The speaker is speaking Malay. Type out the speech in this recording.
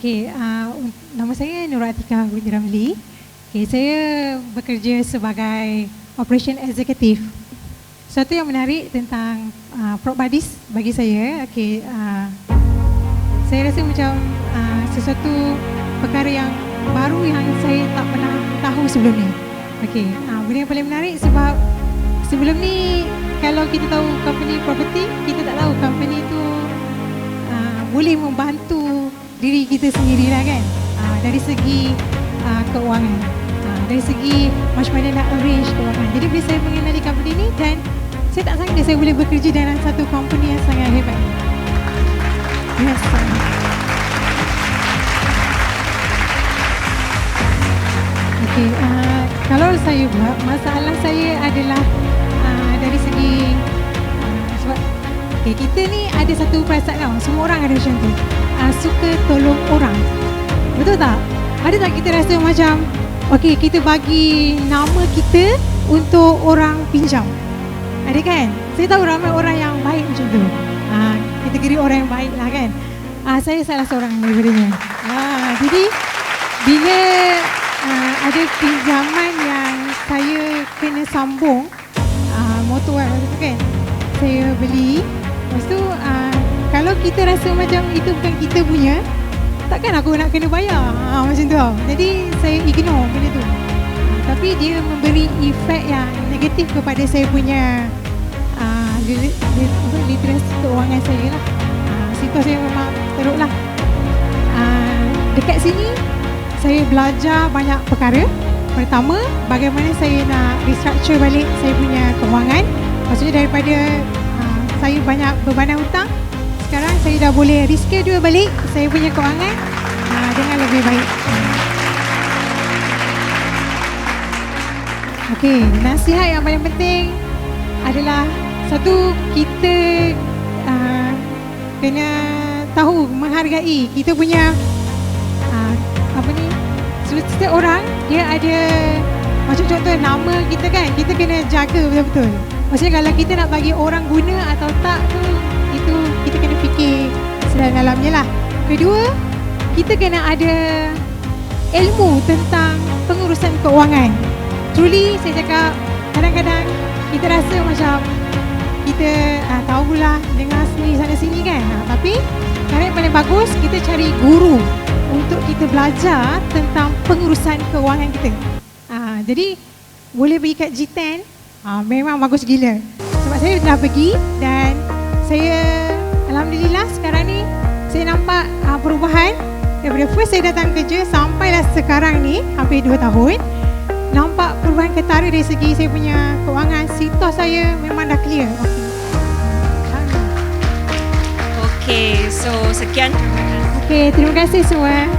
Okey, nama saya Nurul Atikah binti Ramli. Okey, saya bekerja sebagai Operation Executive. Satu yang menarik tentang PropBuddies bagi saya, okey, saya rasa macam sesuatu perkara yang baru yang saya tak pernah tahu sebelum ni. Okey, benda yang paling menarik sebab sebelum ni kalau kita tahu company property, kita tak tahu company tu boleh membantu diri kita sendirilah kan, dari segi keuangan, dari segi macam mana nak arrange keuangan. Jadi bila saya mengenali company ni, dan saya tak sangka saya boleh bekerja dalam satu company yang sangat hebat. Yes. Okay, kalau saya buat, masalah saya adalah dari segi sebab okay, kita ni ada satu perasaan tau, semua orang ada macam tu, suka tolong orang. Betul tak? Ada tak kita rasa macam okay, kita bagi nama kita untuk orang pinjam? Ada kan? Saya tahu ramai orang yang baik macam tu, kategori orang yang baik lah kan. Saya salah seorang daripadanya. Jadi bila ada pinjaman yang saya kena sambung motor kan, saya beli. Lepas tu kalau kita rasa macam itu bukan kita punya, takkan aku nak kena bayar, macam tu tau. Jadi saya ignore benda tu. Tapi dia memberi efek yang negatif kepada saya punya literasi keuangan saya lah. Situasi saya memang teruk lah. Dekat sini saya belajar banyak perkara. Pertama, bagaimana saya nak restructure balik saya punya keuangan. Maksudnya daripada saya banyak bebanan hutang, sekarang saya dah boleh reschedule balik saya punya keuangan dengan lebih baik. Okey, nasihat yang paling penting adalah satu, kita kena tahu menghargai kita punya setiap orang dia ada, macam contoh nama kita kan, kita kena jaga betul-betul. Maksudnya kalau kita nak bagi orang guna atau tak tu, itu kita kena fikir sedalam-dalamnya lah. Kedua, kita kena ada ilmu tentang pengurusan keuangan. Truly saya cakap, kadang-kadang kita rasa macam kita tahulah dengar sini sana sini kan, tapi cara yang paling bagus kita cari guru untuk kita belajar tentang pengurusan keuangan kita. Jadi boleh pergi kat G10, memang bagus gila. Sebab saya dah pergi dan saya alhamdulillah sekarang ni saya nampak perubahan. Daripada first saya datang kerja sampailah sekarang ni hampir 2 tahun, nampak perubahan ketara dari segi saya punya keuangan. Situs saya memang dah clear. Okay, so sekian. Okay, terima kasih semua.